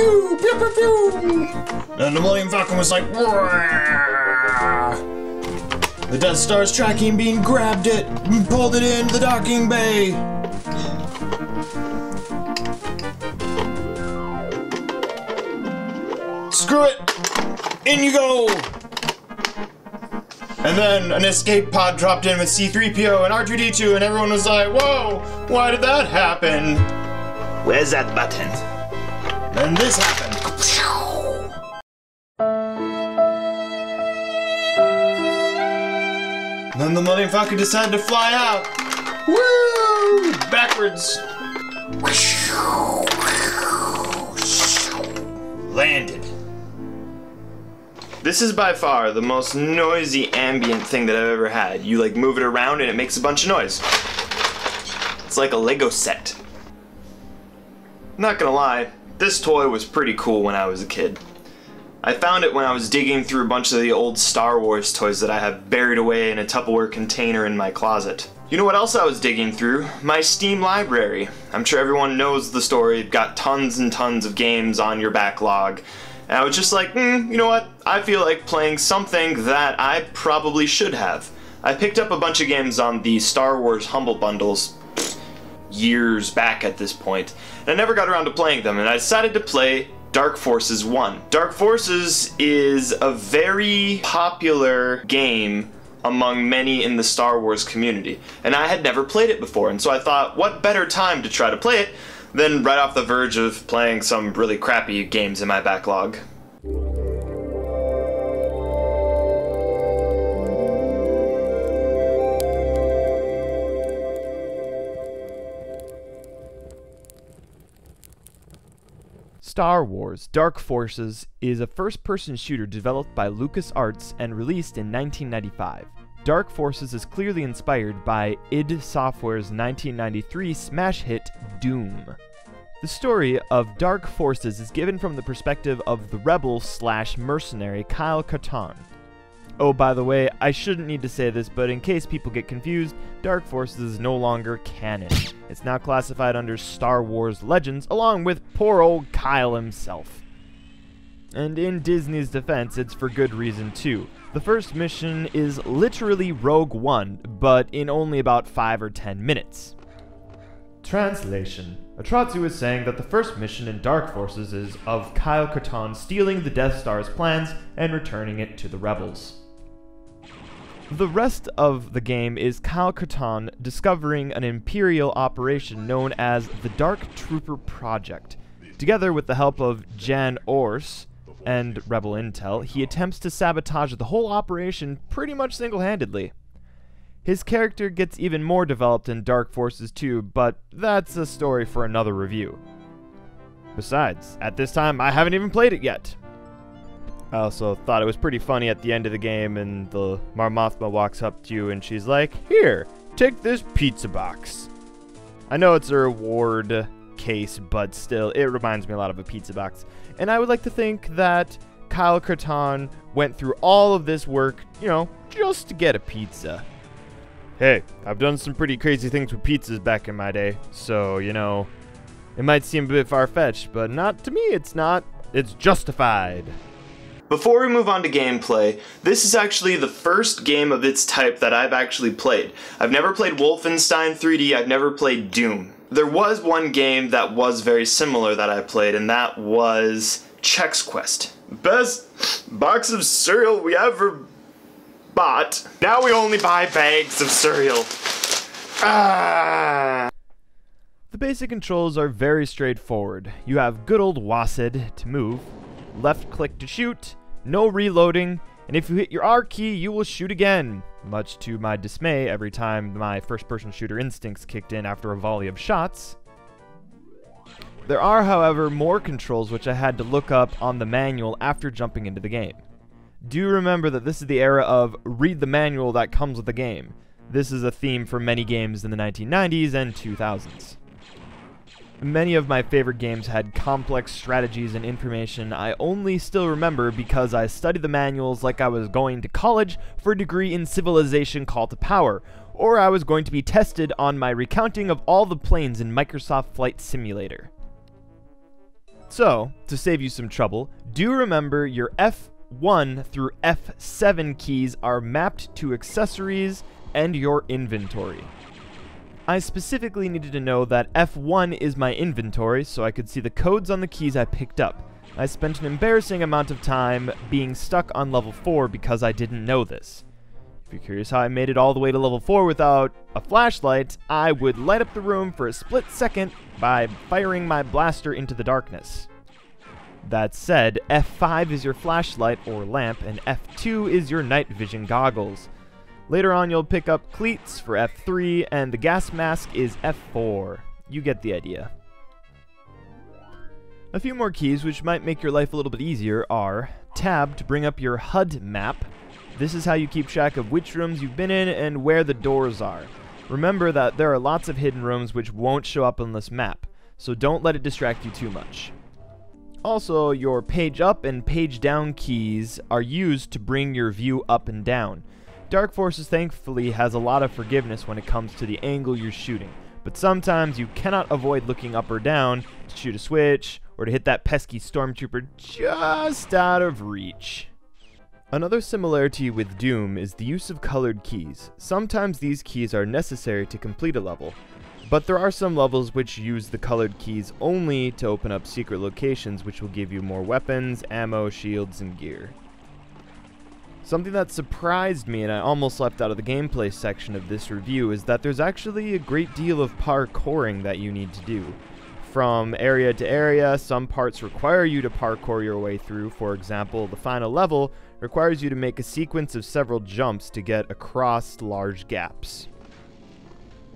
pew, pew, pew, pew. And the Millennium Falcon was like, "Wah." The Death Star's tracking beam grabbed it and pulled it into the docking bay. Screw it! In you go! And then an escape pod dropped in with C-3PO and R2-D2 and everyone was like, whoa, why did that happen? Where's that button? And this happened. Then the Millennium Falcon decided to fly out. Woo! Backwards. Landed. This is by far the most noisy ambient thing that I've ever had. You like move it around and it makes a bunch of noise. It's like a Lego set. Not gonna lie, this toy was pretty cool when I was a kid. I found it when I was digging through a bunch of the old Star Wars toys that I have buried away in a Tupperware container in my closet. You know what else I was digging through? My Steam library. I'm sure everyone knows the story. You've got tons and tons of games on your backlog. And I was just like, you know what? I feel like playing something that I probably should have. I picked up a bunch of games on the Star Wars Humble Bundles years back at this point, and I never got around to playing them, and I decided to play Dark Forces 1. Dark Forces is a very popular game among many in the Star Wars community, and I had never played it before, and so I thought, what better time to try to play it than right off the verge of playing some really crappy games in my backlog. Star Wars Dark Forces is a first-person shooter developed by LucasArts and released in 1995. Dark Forces is clearly inspired by id Software's 1993 smash hit Doom. The story of Dark Forces is given from the perspective of the rebel/mercenary Kyle Katarn. Oh, by the way, I shouldn't need to say this, but in case people get confused, Dark Forces is no longer canon. It's now classified under Star Wars Legends, along with poor old Kyle himself. And in Disney's defense, it's for good reason too. The first mission is literally Rogue One, but in only about 5 or 10 minutes. Translation. Atratzu is saying that the first mission in Dark Forces is of Kyle Katarn stealing the Death Star's plans and returning it to the rebels. The rest of the game is Kyle Katarn discovering an Imperial operation known as the Dark Trooper Project. Together with the help of Jan Ors and Rebel Intel, he attempts to sabotage the whole operation pretty much single-handedly. His character gets even more developed in Dark Forces 2, but that's a story for another review. Besides, at this time, I haven't even played it yet. I also thought it was pretty funny at the end of the game, and the Mar Mothma walks up to you and she's like, "Here, take this pizza box." I know it's a reward case, but still, it reminds me a lot of a pizza box. And I would like to think that Kyle Katarn went through all of this work, you know, just to get a pizza. Hey, I've done some pretty crazy things with pizzas back in my day, so, you know, it might seem a bit far-fetched, but not to me, it's not. It's justified. Before we move on to gameplay, this is actually the first game of its type that I've actually played. I've never played Wolfenstein 3D, I've never played Doom. There was one game that was very similar that I played, and that was Chex Quest. Best box of cereal we ever bought. Now we only buy bags of cereal. The basic controls are very straightforward. You have good old WASD to move, left click to shoot, no reloading, and if you hit your R key, you will shoot again. Much to my dismay every time my first-person shooter instincts kicked in after a volley of shots. There are, however, more controls which I had to look up on the manual after jumping into the game. Do remember that this is the era of read the manual that comes with the game. This is a theme for many games in the 1990s and 2000s. Many of my favorite games had complex strategies and information I only still remember because I studied the manuals like I was going to college for a degree in civilization call to power, or I was going to be tested on my recounting of all the planes in Microsoft Flight Simulator. So, to save you some trouble, do remember your F1 through F7 keys are mapped to accessories and your inventory. I specifically needed to know that F1 is my inventory so I could see the codes on the keys I picked up. I spent an embarrassing amount of time being stuck on level 4 because I didn't know this. If you're curious how I made it all the way to level 4 without a flashlight, I would light up the room for a split second by firing my blaster into the darkness. That said, F5 is your flashlight or lamp, and F2 is your night vision goggles. Later on, you'll pick up cleats for F3, and the gas mask is F4. You get the idea. A few more keys which might make your life a little bit easier are Tab to bring up your HUD map. This is how you keep track of which rooms you've been in and where the doors are. Remember that there are lots of hidden rooms which won't show up on this map, so don't let it distract you too much. Also, your page up and page down keys are used to bring your view up and down. Dark Forces thankfully has a lot of forgiveness when it comes to the angle you're shooting, but sometimes you cannot avoid looking up or down to shoot a switch or to hit that pesky stormtrooper just out of reach. Another similarity with Doom is the use of colored keys. Sometimes these keys are necessary to complete a level, but there are some levels which use the colored keys only to open up secret locations which will give you more weapons, ammo, shields, and gear. Something that surprised me and I almost left out of the gameplay section of this review is that there's actually a great deal of parkouring that you need to do. From area to area, some parts require you to parkour your way through. For example, the final level requires you to make a sequence of several jumps to get across large gaps.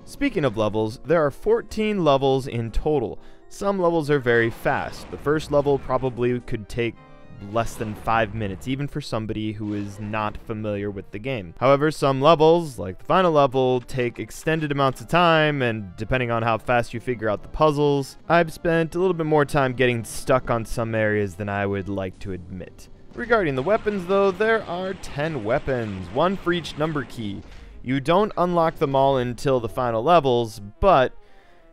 Speaking of levels, there are 14 levels in total. Some levels are very fast. The first level probably could take less than 5 minutes, even for somebody who is not familiar with the game. However, some levels, like the final level, take extended amounts of time, and depending on how fast you figure out the puzzles, I've spent a little bit more time getting stuck on some areas than I would like to admit. Regarding the weapons though, there are 10 weapons, one for each number key. You don't unlock them all until the final levels, but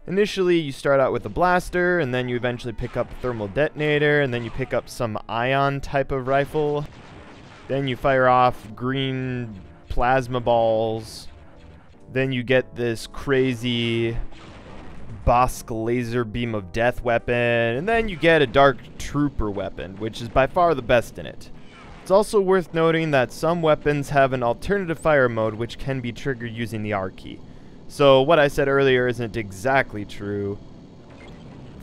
initially, you start out with a blaster, and then you eventually pick up a thermal detonator, and then you pick up some ion type of rifle. Then you fire off green plasma balls. Then you get this crazy Bosk laser beam of death weapon, and then you get a dark trooper weapon, which is by far the best in it. It's also worth noting that some weapons have an alternative fire mode which can be triggered using the R key. So what I said earlier isn't exactly true.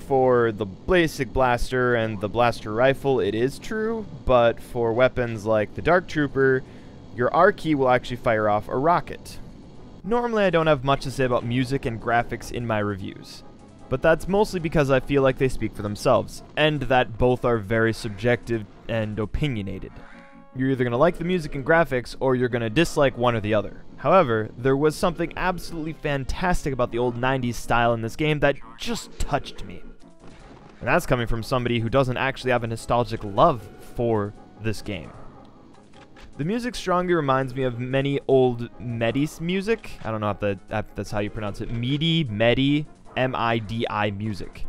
For the basic blaster and the blaster rifle, it is true, but for weapons like the Dark Trooper, your R key will actually fire off a rocket. Normally I don't have much to say about music and graphics in my reviews, but that's mostly because I feel like they speak for themselves, and that both are very subjective and opinionated. You're either going to like the music and graphics, or you're going to dislike one or the other. However, there was something absolutely fantastic about the old 90s style in this game that just touched me. And that's coming from somebody who doesn't actually have a nostalgic love for this game. The music strongly reminds me of many old Medis music. I don't know if that's how you pronounce it. Medi, M-I-D-I music.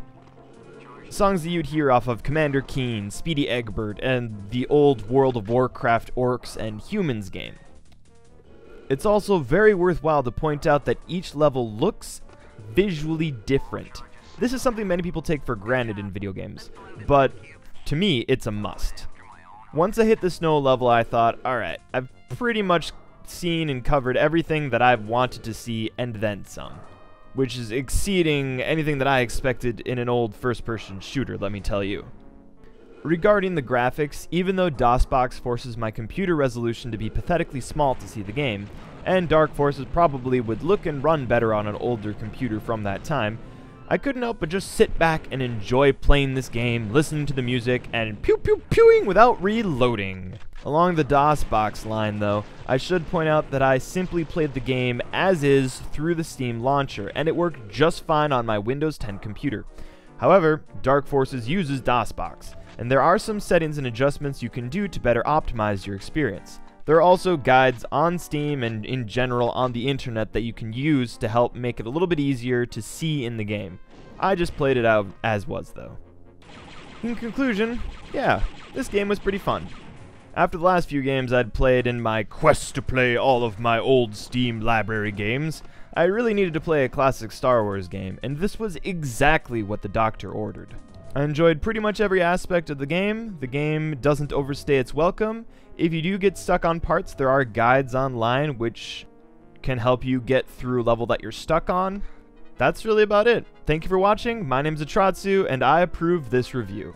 Songs that you'd hear off of Commander Keen, Speedy Egbert, and the old World of Warcraft Orcs and Humans game. It's also very worthwhile to point out that each level looks visually different. This is something many people take for granted in video games, but to me, it's a must. Once I hit the snow level, I thought, alright, I've pretty much seen and covered everything that I've wanted to see and then some, which is exceeding anything that I expected in an old first-person shooter, let me tell you. Regarding the graphics, even though DOSBox forces my computer resolution to be pathetically small to see the game, and Dark Forces probably would look and run better on an older computer from that time, I couldn't help but just sit back and enjoy playing this game, listening to the music, and pew-pew-pewing without reloading. Along the DOSBox line, though, I should point out that I simply played the game as is through the Steam launcher, and it worked just fine on my Windows 10 computer. However, Dark Forces uses DOSBox, and there are some settings and adjustments you can do to better optimize your experience. There are also guides on Steam and in general on the internet that you can use to help make it a little bit easier to see in the game. I just played it out as was though. In conclusion, yeah, this game was pretty fun. After the last few games I'd played in my quest to play all of my old Steam library games, I really needed to play a classic Star Wars game, and this was exactly what the doctor ordered. I enjoyed pretty much every aspect of the game. The game doesn't overstay its welcome. If you do get stuck on parts, there are guides online which can help you get through a level that you're stuck on. That's really about it. Thank you for watching. My name's Atratzu, and I approve this review.